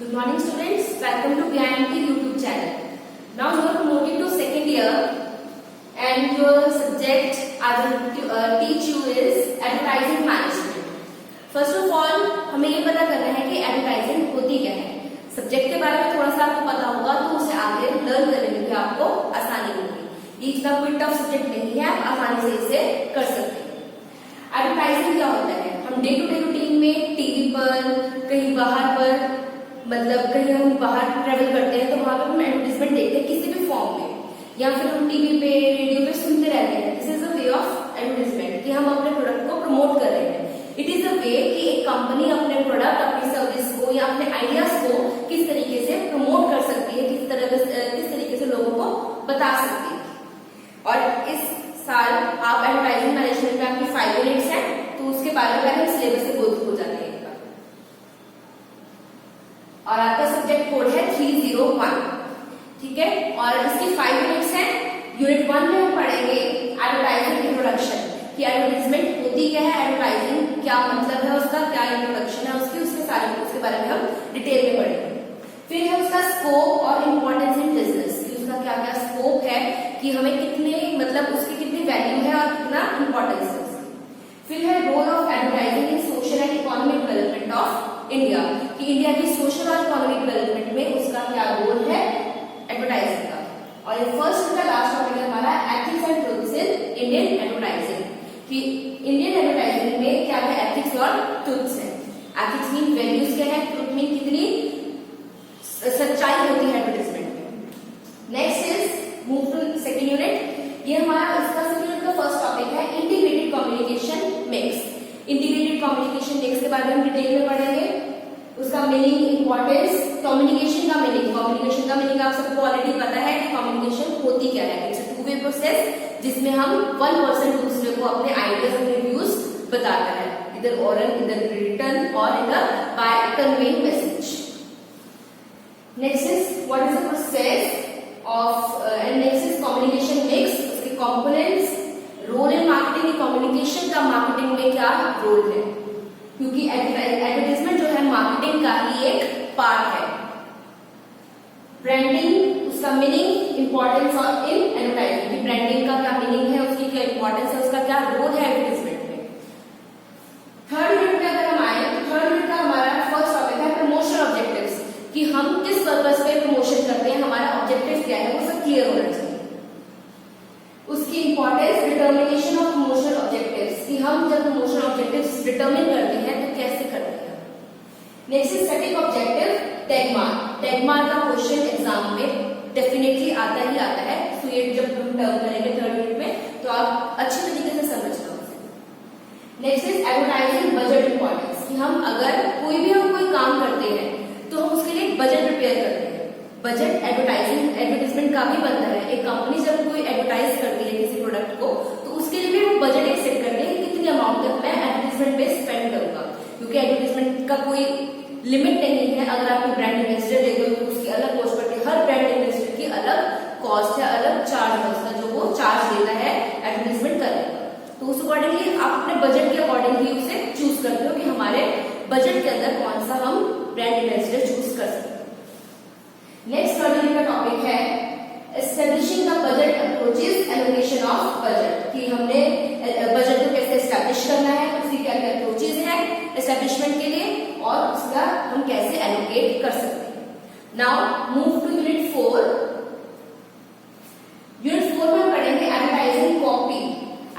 Good morning students, welcome to PIMT YouTube channel. Now you are promoted to second year and your subject I will teach you is advertising management. First of all हमें ये पता करना है कि advertising होती क्या है. Subject के बारे में थोड़ा सा आपको पता होगा तो उसे आगे लर्न करने में आपको आसानी होगी. ये इतना कोई टफ सब्जेक्ट नहीं है, आप आसानी से इसे कर सकते हैं. एडवर्टाइजिंग क्या होता है? हम डे टू डे रूटीन में टीवी पर, कहीं बाहर पर, मतलब कहीं हम बाहर ट्रेवल करते हैं तो वहां पर हम एडवर्टाइजमेंट देखते हैं किसी भी फॉर्म में, या फिर हम टीवी पे रेडियो पे सुनते रहते हैं. This is a way of advertisement कि हम अपने प्रोडक्ट को प्रमोट कर रहे हैं. इट इज अ वे कि एक कंपनी अपने प्रोडक्ट, अपनी सर्विस को या अपने आइडियाज को किस तरीके से प्रमोट कर सकती है, किस तरीके से लोगों को बता सकती है. और इस साल आप एडवर्टाइजिंग मैनेजमेंट में आपकी 5 यूनिट्स हैं तो उसके बारे में हम सिलेबस से गो थ्रू हो जाते हैं. और आपका सब्जेक्ट कोड है 301, ठीक है. और इसकी 5 यूनिट्स हैं. यूनिट 1 में हम पढ़ेंगे एडवर्टाइजिंग इंट्रोडक्शन कि एडवर्टाइजमेंट होती क्या है, एडवर्टाइजिंग क्या मतलब है उसका, क्या इंट्रोडक्शन है उसके बारे में हम डिटेल में पढ़ेंगे. फिर है उसका स्कोप और इम्पोर्टेंस इन बिजनेस कि उसका क्या क्या स्कोप है, कि हमें कितने मतलब उसकी कितनी वैल्यू है और कितना इम्पोर्टेंस है. फिर है role of advertising in social and economic development of India कि इंडिया की सोशल और इकोनॉमिक डेवलपमेंट में उसका क्या रोल है एडवर्टाइजिंग का. और ये फर्स्ट का लास्ट टॉपिक है हमारा ethics and truths in Indian advertising कि इंडियन एडवर्टाइजिंग में क्या क्या एथिक्स और ट्रुथ्स है. एथिक्स मीन वैल्यूज क्या है, ट्रुथ मीन कितनी सच्चाई होती है एडवर्टाइजमेंट में. Next is move to second unit. ये हमारा इसका सेकंड यूनिट का फर्स्ट टॉपिक है integrated communication mix. Integrated communication mix के बारे में हम डिटेल में पढ़ेंगे. उसका मीनिंग, इंपॉर्टेंस, कम्युनिकेशन का मीनिंग आप सबको ऑलरेडी पता है कि कम्युनिकेशन होती क्या है. It's a two way process जिसमें हम वन पर्सन दूसरे को अपने आइडियाज अपने व्यूज बताता है, इधर ओरल, इधर रिटन और इधर by conveying message. Next is what is the process of and next is communication mix, उसके components, role in marketing. Communication का मार्केटिंग में क्या रोल है, क्योंकि एडवर्टाइजमेंट जो है मार्केटिंग का ही एक पार्ट है. ब्रांडिंग, उसका मीनिंग, इंपॉर्टेंस और इन एडवर्टाइजिंग, ब्रांडिंग का क्या मीनिंग है, उसकी क्या इंपॉर्टेंस है, उसका क्या रोल है एडवर्टाइजमेंट में. थर्ड यूनिट में अगर हम आए तो थर्ड यूनिट का हमारा फर्स्ट टॉपिक है प्रमोशन ऑब्जेक्टिव्स कि हम किस पर्पस पे प्रमोशन करते हैं, हमारा ऑब्जेक्टिव क्या है वो सब क्लियर होना चाहिए. उसकी importance, determination of promotion objectives कि हम जब प्रमोशन ऑब्जेक्टिव्स डिटर्मिन करते हैं तो कैसे करते हैं. Next is setting objective DAGMAR. DAGMAR का क्वेश्चन एग्जाम में डेफिनेटली आता ही आता है. सो ये जब हम टर्म करेंगे थर्ड यूनिट में तो आप अच्छी तरीके से समझ लो. Next is advertising budget importance कि हम अगर कोई काम करते हैं तो हम उसके लिए बजट प्रिपेयर करते हैं. बजट एडवर्टाइजमेंट का भी बनता है. एक कंपनी जब कोई एडवर्टाइज करती है किसी प्रोडक्ट को तो उसके लिए भी वो बजट एक सेट करते हैं कितनी अमाउंट तक मैं एडवर्टाइजमेंट पे स्पेंड करूंगा, क्योंकि एडवर्टाइजमेंट का कोई लिमिट नहीं है. अगर आप ब्रांड एम्बेसडर लेते हो तो उसकी अलग कॉस्ट पड़ती है. हर ब्रांड एम्बेसडर की अलग कॉस्ट है, अलग चार्ज है उसका, जो वो चार्ज लेता है एडवर्टाइजमेंट करने का. तो उस अकॉर्डिंगली आप अपने बजट के अकॉर्डिंगली उसे चूज करते हो कि हमारे बजट के अंदर कौन सा हम ब्रांड एम्बेसडर चूज कर सकते हैं. नेक्स्ट थर्ड का टॉपिक है establishing the budget approaches, allocation of budget कि हमने बजट को कैसे एस्टेब्लिश करना है, उसकी क्या क्या अप्रोचेस हैं एस्टेब्लिशमेंट के लिए और उसका हम कैसे एलोकेट कर सकते हैं. Now move to unit 4. Unit 4 में हम पढ़ेंगे एडवर्टाइजिंग कॉपी.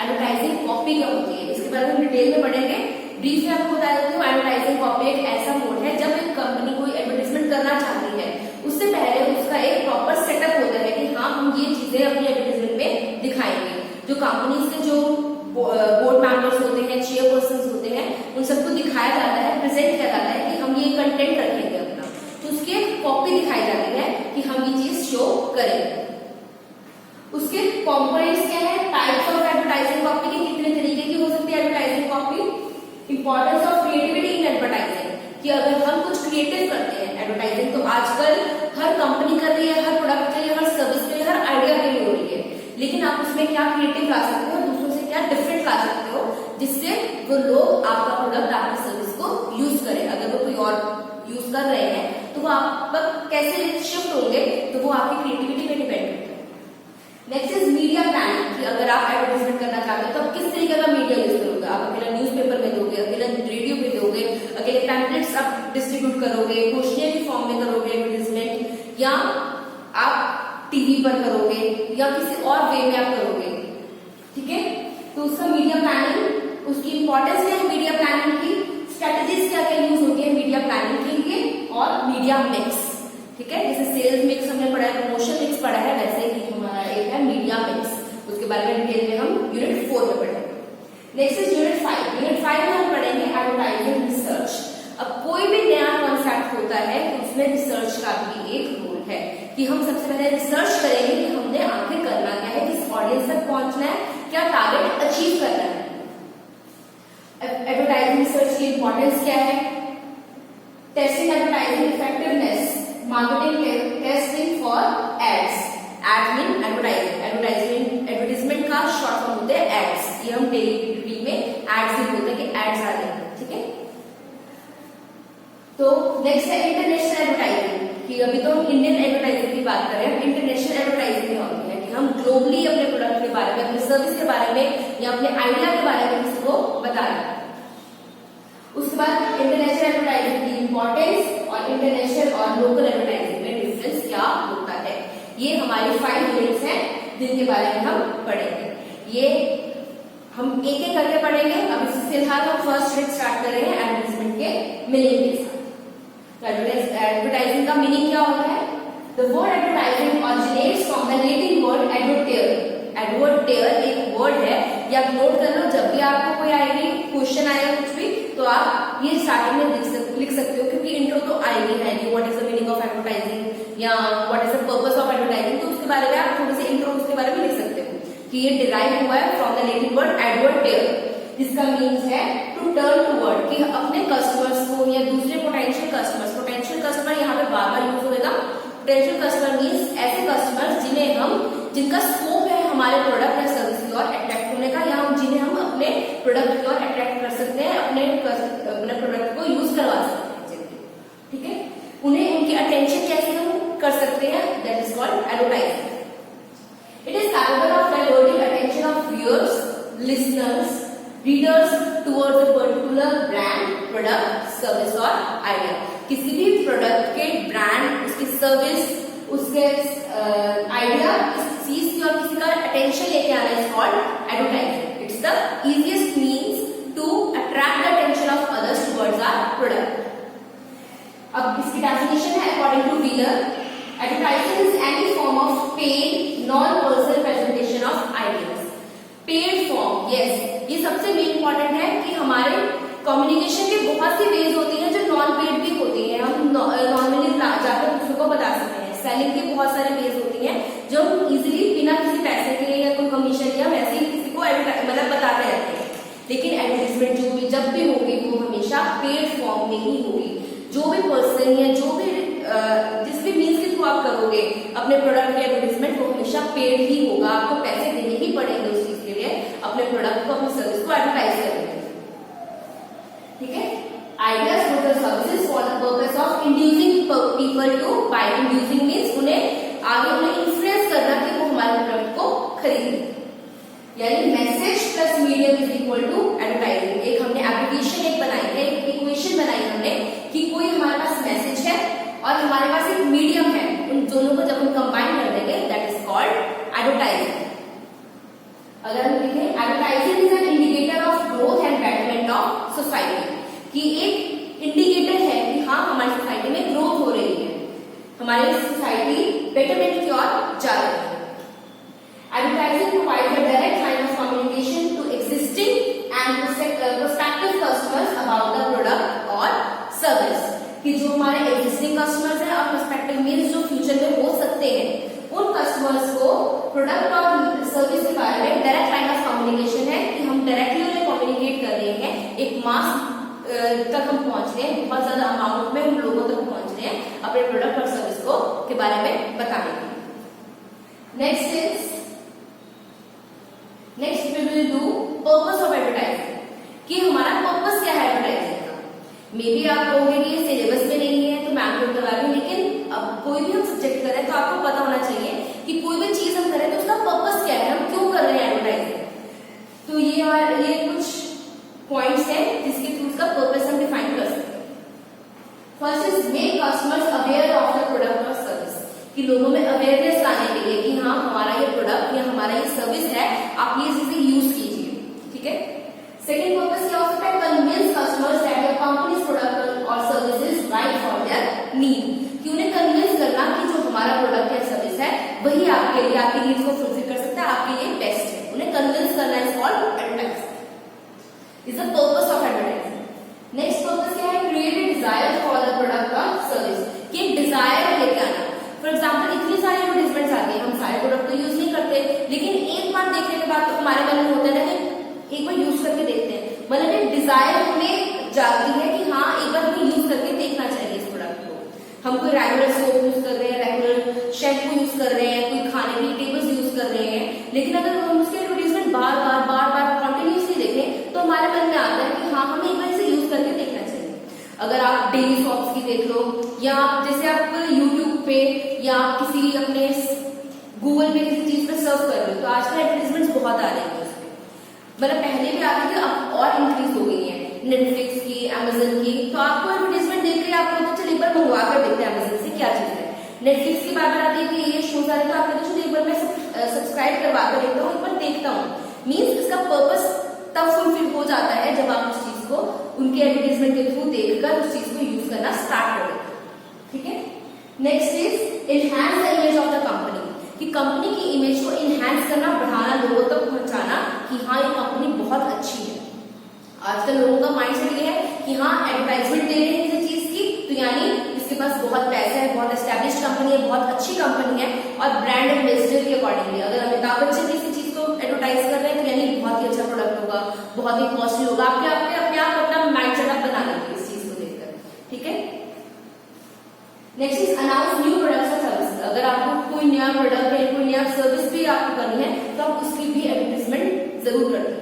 एडवर्टाइजिंग कॉपी क्या होती है इसके बारे में हम डिटेल में पढ़ेंगे. ब्रीफ में आपको बता देती हूँ एडवर्टाइजिंग कॉपी एक ऐसा मोड है जब एक कंपनी कोई एडवर्टाइजमेंट करना चाहती है उससे पहले उसका एक प्रॉपर सेटअप होता है कि हाँ हम ये चीजें अपनी एडवर्टाइजमेंट में दिखाएंगे. जो कंपनी से जो बोर्ड मेंबर्स होते हैं, चेयरपर्सन होते हैं, उन सबको दिखाया जाता है, प्रेजेंट किया जाता है कि हम ये कंटेंट रखेंगे अपना. तो उसकी एक कॉपी दिखाई जाती है कि हम ये चीज शो करेंगे. उसके कॉम्पोनेंट्स क्या है, टाइप्स ऑफ एडवर्टाइजिंग कॉपी की कितने तरीके की हो सकती है advertising copy. Importance of creativity in advertising कि अगर हम कुछ क्रिएटिव करते हैं एडवर्टाइजिंग तो आजकल हर कंपनी कर रही है, हर प्रोडक्ट के लिए, हर सर्विस के लिए, हर आइडिया के लिए हो रही है. लेकिन आप उसमें क्या क्रिएटिव ला सकते हो, दूसरों से क्या डिफरेंट ला सकते हो जिससे वो लोग आपका प्रोडक्ट, आपकी सर्विस को यूज करें. अगर वो कोई और यूज कर रहे हैं तो वो आप पर कैसे शिफ्ट होंगे, तो वो आपकी क्रिएटिविटी पे डिपेंड करता है। नेक्स्ट इज मीडिया प्लानिंग, कि अगर आप एडवर्टाइजमेंट करना चाहते हो तो आप किस तरीके का मीडिया यूज करोगे। आप अकेला न्यूज़पेपर में दोगे, अकेला रेडियो पे दोगे, अकेले पैम्पलेट्स आप डिस्ट्रीब्यूट करोगे, क्वेश्चनरी फॉर्म में करोगे एडवर्टाइजमेंट, या आप टीवी पर करोगे, या किसी और वे में आप करोगे। ठीक है, तो उसका मीडिया प्लानिंग, उसकी इंपॉर्टेंस क्या है मीडिया प्लानिंग की, स्ट्रेटेजीज क्या क्या यूज होती है मीडिया प्लानिंग के लिए, और मीडिया मिक्स। ठीक है, जैसे सेल्स मिक्स हमने पढ़ा है, प्रमोशन मिक्स पढ़ा है, वैसे ही हमारा एक है मीडिया मिक्स, उसके बारे में डिटेल में हम यूनिट 4 में पढ़ेंगे। Next is unit 5। यूनिट 5 में हम पढ़ेंगे एडवर्टाइजिंग रिसर्च। अब कोई भी नया कॉन्सेप्ट होता है तो उसमें रिसर्च का भी एक रोल है, कि हम सबसे पहले रिसर्च करेंगे कि हमने आखिर करना क्या है, किस ऑडियंस तक पहुंचना है, क्या टारगेट अचीव करना है। एडवर्टाइजिंग रिसर्च की इंपॉर्टेंस क्या है, testing advertising effectiveness, marketing testing for ads, ad mean advertisement, advertisement का शॉर्ट फॉर्म होते हैं एड्स, ये हम डेली रूटीन में एड्स ही बोलते हैं कि एड्स आ रहे हैं। ठीक है, तो नेक्स्ट है इंटरनेशनल एडवर्टाइजिंग, कि अभी तो हम इंडियन एडवर्टाइजिंग की बात कर रहे हैं, इंटरनेशनल एडवर्टाइजिंग क्या होती है, कि हम ग्लोबली अपने प्रोडक्ट के बारे में, अपने सर्विस के बारे में, या अपने आइडिया के बारे में किसी को बता रहे हैं। उसके बाद इंटरनेशनल एडवर्टाइजिंग की इंपॉर्टेंस और इंटरनेशनल और लोकल एडवर्टाइजिंग में डिफरेंस क्या होता है, ये हमारी 5 यूनिट्स हैं जिनके बारे में हम पढ़ेंगे। ये हम एक एक करके पढ़ेंगे। अब फिलहाल हम फर्स्ट यूनिट स्टार्ट कर रहे हैं एडवर्टाइजमेंट के मीनिंग के साथ। एडवर्टाइजिंग का मीनिंग क्या होता है, the word advertising originates from the Latin word advertere. Advertere एक वर्ड है, या नोट कर लो, जब भी आपको कोई आएगी क्वेश्चन आएगा कुछ भी, तो आप ये स्टार्टिंग में लिख सकते हो, क्योंकि इंट्रो तो आएगी है कि what is the meaning of advertising या what is the purpose of advertising, तो उसके बारे में आप थोड़ी सी इंट्रो उसके बारे में लिख सकते हो कि ये डिराइव हुआ है फ्रॉम द लैटिन वर्ड एडवर्टेयर, जिसका मीन्स है टू टर्न टुवर्ड, कि अपने कस्टमर्स को या दूसरे पोटेंशियल कस्टमर यहाँ पे बार बार यूज होगा। पोटेंशियल कस्टमर मीन्स ऐसे कस्टमर्स जिनका स्कोप है हमारे प्रोडक्ट या सर्विस की ओर अट्रैक्ट होने का, या जिन्हें हम अपने प्रोडक्ट की ओर अट्रैक्ट कर सकते हैं, अपने प्रोडक्ट को यूज करवा सकते हैं। ठीक है, उन्हें उनकी अटेंशन कैसे हम कर सकते हैं, that is called advertising. It is capable of diverting attention of viewers, listeners, readers towards a particular brand, product, service और आइडिया। किसी भी प्रोडक्ट के ब्रांड, उसकी सर्विस, उसके आइडिया, किसी चीज की और किसी का अटेंशन लेके आना is called advertising. It's the easiest means to attract the attention of others towards our product. अब इसकी डेफिनेशन है according to Wheeler, advertising is any form of paid non personal presentation of ideas. Paid form, yes, ये सबसे main important है कि हमारे communication के बहुत सी वेज होती हैं जो नॉन पेड भी होती हैं, हम नॉर्मली जाकर दूसरों को बता सकते हैं। सेलिंग के बहुत सारे वेज होती हैं जो हम इजीली बिना किसी पैसे के या कोई कमीशन या वैसे ही किसी को मतलब बताते रहते हैं। लेकिन एडवर्टाइजमेंट जो भी जब भी होगी वो हमेशा पेड फॉर्म में ही होगी। जो भी पर्सन या जो भी जिस भी मीन्स के थ्रू आप करोगे अपने प्रोडक्ट की एडवर्टाइजमेंट, वो हमेशा पेड ही होगा। आपको पैसे देने ही पड़ेंगे उस चीज के लिए, अपने प्रोडक्ट को, अपनी सर्विस को एडवर्टाइज करने के लिए। ठीक है, ideas for the services for the purpose of inducing people to buy. Inducing means उन्हें आगे उन्हें इन्फ्लुएंस करना कि वो हमारे प्रोडक्ट को खरीदें, यानी message plus medium is equal to advertising. एक हमने एप्लीकेशन एक बनाई है, एक इक्वेशन बनाई हमने कि कोई हमारे पास मैसेज है और हमारे पास एक मीडियम है, उन दोनों को जब हम कंबाइन कर देंगे दैट इज कॉल्ड एडवर्टाइजिंग। अगर हम लिखें advertising is an indicator of growth and betterment of society, कि एक इंडिकेटर है कि हाँ हमारी सोसाइटी में ग्रोथ हो रही है, हमारी सोसाइटी बेटरमेंट की ओर जा रही है। Advertising provides a direct line of communication to existing and prospective customers about the product or service, कि जो हमारे existing customers हैं और prospective means जो future में हो सकते हैं, उन customers को product और service के बारे में direct line of communication है कि हम directly उन्हें communicate कर रहे हैं, एक mass तक हम पहुंच रहे हैं, बहुत ज्यादा अमाउंट में हम लोगों तक पहुंच रहे हैं अपने प्रोडक्ट और सर्विस को के बारे में बताने के लिए। Next we will do purpose of advertising, कि हमारा पर्पस क्या है एडवर्टाइजिंग का। मे बी आप कहोगे कि ये सिलेबस में नहीं है तो बैंक करवा रहे हैं, लेकिन अब कोई भी हम सब्जेक्ट कर रहे हैं तो आपको पता होना चाहिए कि कोई भी चीज हम करें तो उसका पर्पस क्या है, हम क्यों कर रहे हैं एडवर्टाइजिंग। तो ये कुछ पॉइंट्स हैं जिसके थ्रू उसका पर्पस हम डिफाइन कर सकते हैं। First is make customers aware of the product और सर्विस, कि लोगों में अवेयरनेस लाने के लिए कि हाँ हमारा ये प्रोडक्ट या हमारा ये सर्विस है, आप ये चीजें यूज कीजिए, ठीक है। सेकेंड पर्पस क्या हो सकता है, convince customers that your company's product और service is right for their need, कि उन्हें कन्विंस करना कि जो हमारा प्रोडक्ट या सर्विस है वही आपके लिए, आपकी नीड्स को फुलफिल कर सकता है, आपके लिए बेस्ट है। उन्हें कन्विंस करना is called advertising, is the purpose of advertising. Next purpose क्या है, create a desire for the product और सर्विस, कि एक डिजायर लेके आना। फॉर एग्जाम्पल इतनी सारी एडवर्टाइजमेंट्स आती है, हम सारे प्रोडक्ट तो यूज नहीं करते, लेकिन एक बार देखने के बाद तो हमारे मन में होता है कि एक बार यूज करके देखते हैं, मतलब एक डिजायर हमें जागती है कि हाँ एक बार हमें यूज करके देखना चाहिए इस प्रोडक्ट को। हम कोई रेगुलर सोप यूज कर रहे हैं, रेगुलर शैम्पू यूज कर रहे हैं, कोई खाने की टेबल्स यूज कर रहे हैं, लेकिन अगर हम उसके एडवर्टाइजमेंट बार बार कंटिन्यूसली देखें तो हमारे मन में आता है कि हाँ हमें एक बार इसे यूज करके देखना चाहिए। अगर आप डेली सॉप्स की देख लो, या आप जैसे आप यूट्यूब पे या किसी अपने गूगल पे किसी चीज पे सर्च कर रहे हो, तो आजकल एडवर्टाइजमेंट्स बहुत आ रही है उसमें, मतलब पहले भी आती थी, अब और इंक्रीज हो गई है, नेटफ्लिक्स की, अमेजन की। तो आपको एडवर्टाइजमेंट देख के आपको तो चलिए एक बार मंगवा कर देखते हैं अमेजन से क्या चीज है। नेटफ्लिक्स की बात आती है कि ये शोज आ रहे तो आपको तो चलिए एक बार मैं सब्सक्राइब करवा कर देखता हूँ, एक बार देखता हूँ। मीन्स इसका पर्पस तब फुलफिल हो जाता है जब आप उस चीज को उनके एडवर्टाइजमेंट के थ्रू देखकर उस चीज को यूज करना स्टार्ट कर देते हैं, ठीक है। Next is enhance the image of the company, कि कंपनी की इमेज को एनहांस करना, बढ़ाना, लोगों तक पहुंचाना कि हाँ ये कंपनी बहुत अच्छी है। आजकल लोगों का माइंडसेट ये है कि हाँ एडवर्टाइजमेंट दे रहे हैं किसी चीज की तो यानी इसके पास बहुत पैसा है, बहुत एस्टेब्लिश कंपनी है, बहुत अच्छी कंपनी है। और ब्रांड एम्बेसडर के अकॉर्डिंगली अगर अमिताभ बच्चन किसी चीज को एडवर्टाइज कर रहे हैं तो यानी बहुत ही अच्छा प्रोडक्ट होगा, बहुत ही कॉस्टली होगा। अपने आप अपना माइंड सेटअप बना लेंगे इस चीज को देखकर, ठीक है। Next is announce new products और सर्विस, अगर आपको कोई नया प्रोडक्ट या कोई नया सर्विस भी आपको करनी है तो आप उसकी भी एडवर्टाइजमेंट जरूर करते हैं।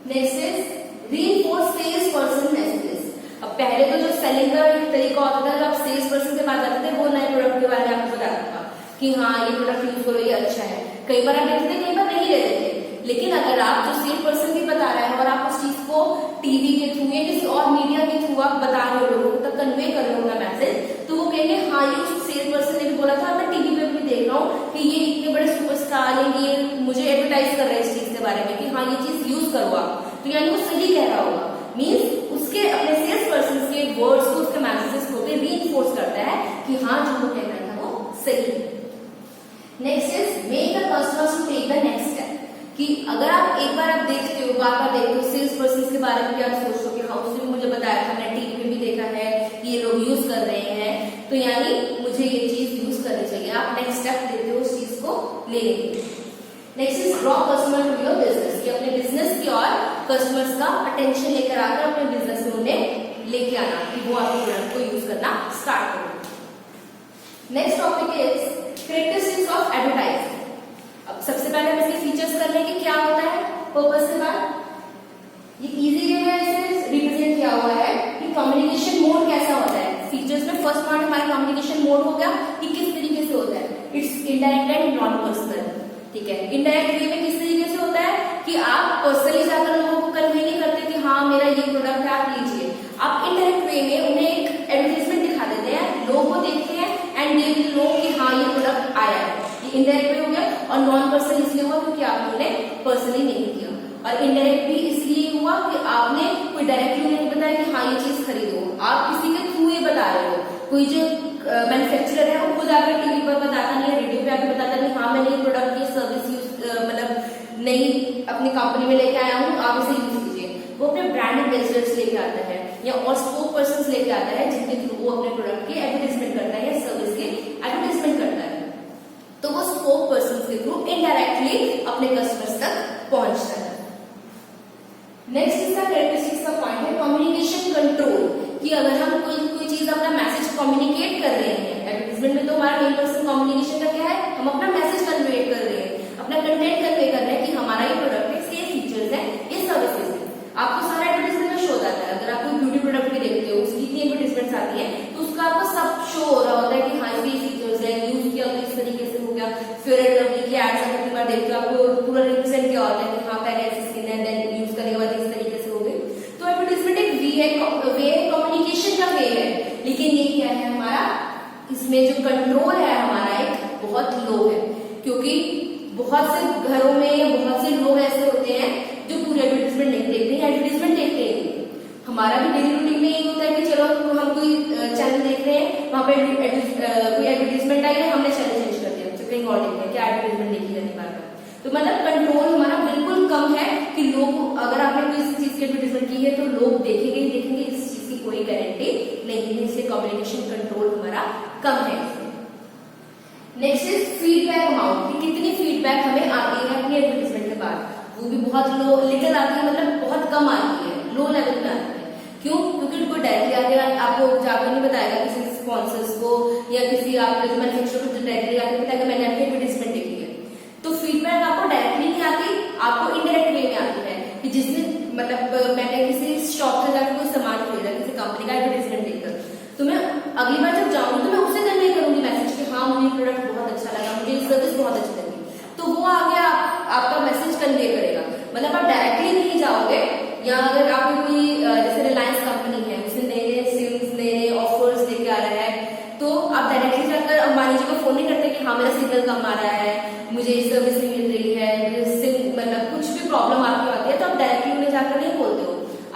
Next is reinforce sales person messages, अब पहले तो जो सेलिंग का एक तरीका होता था, जब आप सेल्स पर्सन से बात करते थे वो नए प्रोडक्ट के बारे में आपको बताता था कि हाँ ये प्रोडक्ट यूज करो, ये अच्छा है। कई बार आप लेते थे, कई बार नहीं लेते थे, लेकिन अगर आप जो सेल पर्सन भी बता रहा है और आप उस चीज को टीवी के थ्रू या किसी और मीडिया के थ्रू आप बता रहे हो, लोगों तक कन्वे कर रहे हो अपना मैसेज, तो वो कहेंगे हाँ ये उस सेल पर्सन ने भी बोला था, मैं टीवी पे भी देख रहा हूँ कि ये इतने बड़े सुपरस्टार है, ये मुझे एडवर्टाइज कर रहे हैं इस चीज के बारे में कि हाँ ये चीज यूज करो आप, तो यानी वो सही कह रहा होगा। मीन्स उसके अपने सेल्स पर्सन के वर्ड्स को, उसके मैसेजेस को भी रीइंफोर्स करता है कि हाँ जो वो कह रहा था वो सही है। Next is make the customers to take the next step, कि अगर आप एक बार आप देखते हो, बार देखते हो सेल्स पर्सन के बारे में, क्या आप सोचते हो कि हाँ उसने मुझे बताया था, मैंने टीवी पे भी देखा है कि ये लोग यूज कर रहे हैं, तो यानी मुझे ये चीज यूज करनी चाहिए। आप नेक्स्ट स्टेप लेते हो उस चीज को लेने के लिए। Next is draw customer to your business, कि अपने बिजनेस की और कस्टमर्स का अटेंशन लेकर आकर अपने बिजनेस में उन्हें लेके आना कि वो आपके प्रोडक्ट को यूज करना स्टार्ट करें। Next topic is characteristics of advertising. अब सबसे पहले हम इसके फीचर्स कर लें कि क्या होता है पर्पस के बाद। ये इजी वे में इसे रिप्रेजेंट किया हुआ है कि कम्युनिकेशन मोड कैसा होता है। फीचर्स में फर्स्ट पॉइंट हमारा कम्युनिकेशन मोड हो गया कि किस तरीके से होता है। It's indirect and non personal, ठीक है। इनडायरेक्ट वे में किस तरीके से होता है कि आप पर्सनली जाकर लोगों को कन्वे नहीं करते कि हाँ मेरा ये प्रोडक्ट है आप लीजिए। आप इनडायरेक्ट वे में उन्हें एक एडवर्टाइजमेंट दिखा देते हैं, लोग वो देखते हैं एंड दे विल नो कि हाँ ये प्रोडक्ट आया है। ये इनडायरेक्ट वे हो गया। और नॉन पर्सनल इसलिए हुआ क्योंकि आपने उन्हें पर्सनली नहीं किया। और इनडायरेक्ट भी इसलिए हुआ कि आपने कोई डायरेक्टली नहीं बताया कि हाँ ये चीज खरीदो, आप किसी के थ्रू ये बता रहे हो। कोई जो मैन्युफैक्चरर है वो खुद आकर टीवी पर बताता नहीं है, रेडियो पे आकर बताता नहीं हाँ मैंने ये प्रोडक्ट ये सर्विस यूज मतलब नई अपनी कंपनी में लेके आया हूँ, आप इसे यूज कीजिए। वो अपने ब्रांड एम्बेसडर्स लेके आता है या और स्पोक पर्सन लेके आता है जिनके थ्रू वो अपने प्रोडक्ट की एडवर्टाइजमेंट करता है या सर्विस की एडवर्टाइजमेंट करता है। तो वो स्पोक पर्सन के थ्रू इनडायरेक्टली अपने कस्टमर्स तक पहुंचता है। नेक्स्ट इसका कैरेक्टरिस्टिक्स का पॉइंट है कम्युनिकेशन कंट्रोल, कि अगर हम कोई चीज अपना मैसेज कम्युनिकेट कर रहे हैं, एडवर्टाइजमेंट में तो हमारा मेन पर्सन कम्युनिकेशन का क्या है, हम अपना मैसेज कन्वे कर रहे हैं, अपना कंटेंट कन्वे कर रहे हैं कि हमारा ये प्रोडक्ट है, इसके ये फीचर्स है, ये सर्विसेज है। आपको सारा एडवर्टाइजमेंट में शो आता है। अगर आप कोई ब्यूटी प्रोडक्ट भी देखते हो उसकी इतनी एडवर्टाइजमेंट्स आती है तो उसका आपको सब शो हो रहा होता है कि हाँ ये फीचर्स है, यूज किया तो इस तरीके से हो गया। फेयर एंड लवली की एड्स आप कितनी बार देखते हो, आपको पूरा रिप्रेजेंट किया होता है कि हाँ पहले ऐसी स्किन है, देन यूज करने के बाद इस तरीके से हो गई। तो एडवर्टाइजमेंट एक वे है, कम्युनिकेशन का वे है, लेकिन ये क्या है हमारा, इसमें जो कंट्रोल है हमारा एक बहुत लो है, क्योंकि बहुत से घरों में बहुत से लोग ऐसे होते हैं जो पूरे एडवर्टाइजमेंट नहीं देखते हैं, एडवर्टाइजमेंट देखते हैं। हमारा भी डेली रूटीन में यही होता है कि चलो हम कोई चैनल देख रहे हैं, वहां पे कोई एडवर्टाइजमेंट आई है, हमने चैनल चेंज कर दिया, तो कहीं और देख रहे हैं, क्या एडवर्टाइजमेंट देखी जाती बार बार। तो मतलब कंट्रोल हमारा बिल्कुल कम है कि लोग, अगर आपने कोई चीज की एडवर्टाइजमेंट की है तो लोग देखेंगे ही देखेंगे, इस चीज की कोई गारंटी नहीं है, इसलिए कम्युनिकेशन कंट्रोल हमारा कम है। नेक्स्ट इज फीडबैक अमाउंट, कि कितनी फीडबैक हमें आती है अपनी एडवर्टाइजमेंट के बाद, वो भी बहुत लो, लिटिल आती है, मतलब बहुत कम आती है, लो लेवल में आती है। क्यों? क्योंकि उनको डायरेक्टली आगे आपको जाकर नहीं बताएगा किसी स्पॉन्सर्स को या किसी आपके जो मैन्युफैक्चरर को डायरेक्टली आके बताएगा मैंने आपकी एडवर्टाइजमेंट देखी है। तो फीडबैक आपको डायरेक्टली नहीं आती, आपको इनडायरेक्ट वे में आती है कि जिसने, मतलब मैंने किसी शॉप से जाकर कोई सामान खरीदा किसी कंपनी का एडवर्टाइजमेंट देखकर, तो मैं अगली बार जब जाऊंगी तो मैं उससे कन्वे करूंगी मैसेज कि हाँ मुझे प्रोडक्ट बहुत अच्छा लगा, मुझे सर्विस बहुत अच्छी लगी, तो वो आगे आपका मैसेज कन्वे करेगा। मतलब आप डायरेक्टली नहीं जाओगे, या अगर आपको कोई जैसे रिलायंस कंपनी है, उसने नए नए सिम्स नए नए ऑफर्स लेके आ रहा है, तो आप डायरेक्टली जाकर अंबानी जी को फोन नहीं करते कि हाँ मेरा सिग्नल कम आ रहा है, मुझे सर्विस नहीं मिल रही है, मतलब कुछ भी प्रॉब्लम आपकी आती है, तो आप डायरेक्टली उन्हें जाकर नहीं बोलते हो,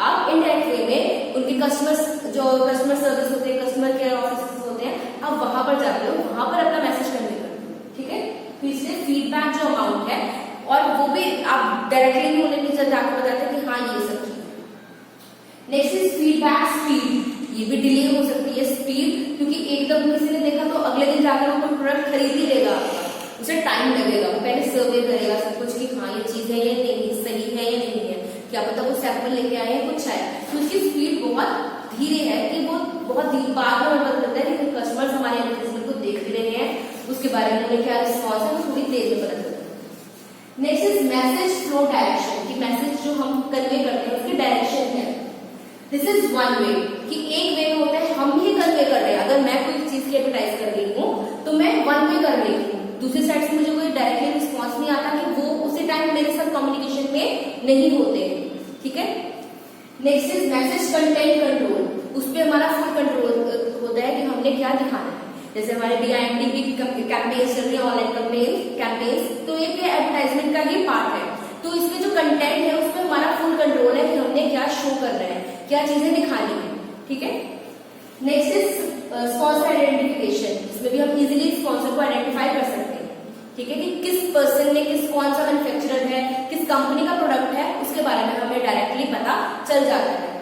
आप इनडायरेक्ट वे में उनके कस्टमर जो कस्टमर सर्विस होते हैं, कस्टमर केयर ऑफिस होते हैं, आप वहां पर जाते हो, वहां पर अपना मैसेज कन्वे करते हो, ठीक है। तो इसलिए फीडबैक जो अमाउंट है, और वो भी आप डायरेक्टली नहीं उन्हें जाकर बताते कि हाँ ये सब चीज। नेक्स्ट इज फीडबैक स्पीड, ये भी डिले हो सकती है स्पीड, क्योंकि एकदम किसी ने देखा तो अगले दिन जाकर वो कोई प्रोडक्ट खरीद ही लेगा, उसे टाइम लगेगा, वो पहले सर्वे करेगा सब कुछ कि हाँ ये चीज है या नहीं, सही है या नहीं है, क्या पता वो सैंपल लेके आए हैं कुछ आए, तो उसकी स्पीड बहुत धीरे है कि वो बहुत बाद में पता चलता है कि कस्टमर्स हमारे एडवर्टाइजमेंट को देख भी रहे हैं, उसके बारे में उन्हें क्या रिस्पॉन्स है वो थोड़ी देर में पता चलता है। Next is message flow direction, कि मैसेज जो हम कन्वे करते हैं उसकी डायरेक्शन है। दिस इज वन वे, कि एक वे में होता है हम ही कन्वे कर रहे हैं, अगर मैं कोई चीज की एडवर्टाइज कर रही हूँ तो मैं वन वे कर रही हूँ, दूसरी साइड से मुझे कोई डायरेक्टली रिस्पॉन्स नहीं आता कि वो उसी टाइम मेरे साथ कम्युनिकेशन में नहीं होते, ठीक है। Next is message content control, उस पर हमारा फुल कंट्रोल होता है कि हमने क्या दिखाना है, जैसे हमारे BIMD की कैंपेन्स चल रही है, ऑनलाइन कैंपेन्स, तो एक एडवर्टाइजमेंट का ही पार्ट है, तो इसमें जो कंटेंट है उसमें हमारा फुल कंट्रोल है कि हमने क्या शो करना है, क्या चीजें दिखानी है, ठीक है। नेक्स्ट इज स्पॉन्सर आइडेंटिफिकेशन, इसमें भी हम इजीली स्पॉन्सर को आइडेंटिफाई कर सकते हैं, ठीक है, कि किस पर्सन ने कौन सा मैन्युफैक्चरर है, किस कंपनी का प्रोडक्ट है, उसके बारे में हमें डायरेक्टली पता चल जाता है।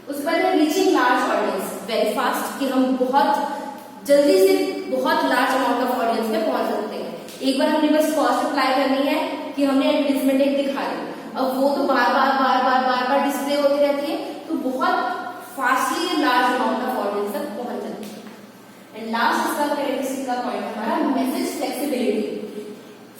उस पर reaching large audience very fast, कि हम बहुत जल्दी से बहुत लार्ज अमाउंट ऑफ ऑडियंस में पहुंच सकते हैं। एक बार हमने बस कॉस्ट अप्लाई करनी है कि हमने एडवर्टाइजमेंट एक दिखा दी, अब वो तो बार बार डिस्प्ले होती रहती है, तो बहुत fastly large amount of audience तक पहुंच जाती है। एंड लास्ट इसका कैरेक्टरिस्टिक का पॉइंट हमारा मैसेज फ्लेक्सिबिलिटी।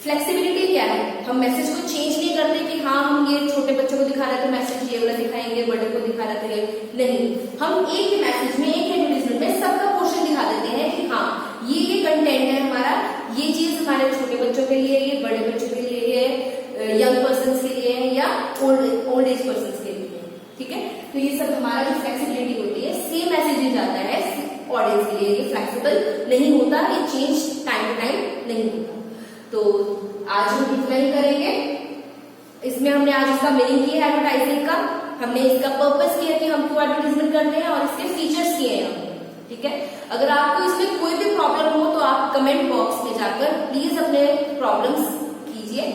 फ्लेक्सिबिलिटी क्या है, हम मैसेज को चेंज नहीं करते कि हाँ हम ये छोटे बच्चों को दिखा रहे थे मैसेज ये वाला दिखाएंगे, बड़े को दिखा रहे थे नहीं, हम एक ही मैसेज में एक एडवर्टाइजमेंट में सबका पोर्शन दिखा देते हैं कि हाँ ये कंटेंट है हमारा, ये चीज हमारे छोटे बच्चों के लिए, ये बड़े बच्चों के लिए, ये यंग पर्सन के लिए है, या ओल्ड एज पर्सन के लिए, ठीक है। तो ये सब हमारा जो फ्लेक्सिबिलिटी होती है, सेम मैसेज आता है ऑडियंस के लिए, ये फ्लेक्सिबल नहीं होता, ये चेंज टाइम टू टाइम नहीं होता। तो आज हम इतना ही करेंगे, इसमें हमने आज इसका मीनिंग किया है एडवर्टाइजिंग का, हमने इसका पर्पस किया कि हम क्यों एडवर्टाइजमेंट करते हैं, और इसके फीचर्स किए हैं हमने, ठीक है। अगर आपको इसमें कोई भी प्रॉब्लम हो तो आप कमेंट बॉक्स में जाकर प्लीज अपने प्रॉब्लम्स कीजिए,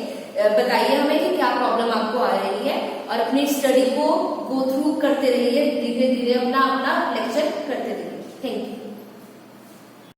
बताइए हमें कि क्या प्रॉब्लम आपको आ रही है, और अपनी स्टडी को गो थ्रू करते रहिए, धीरे धीरे अपना लेक्चर करते रहिए। Thank you.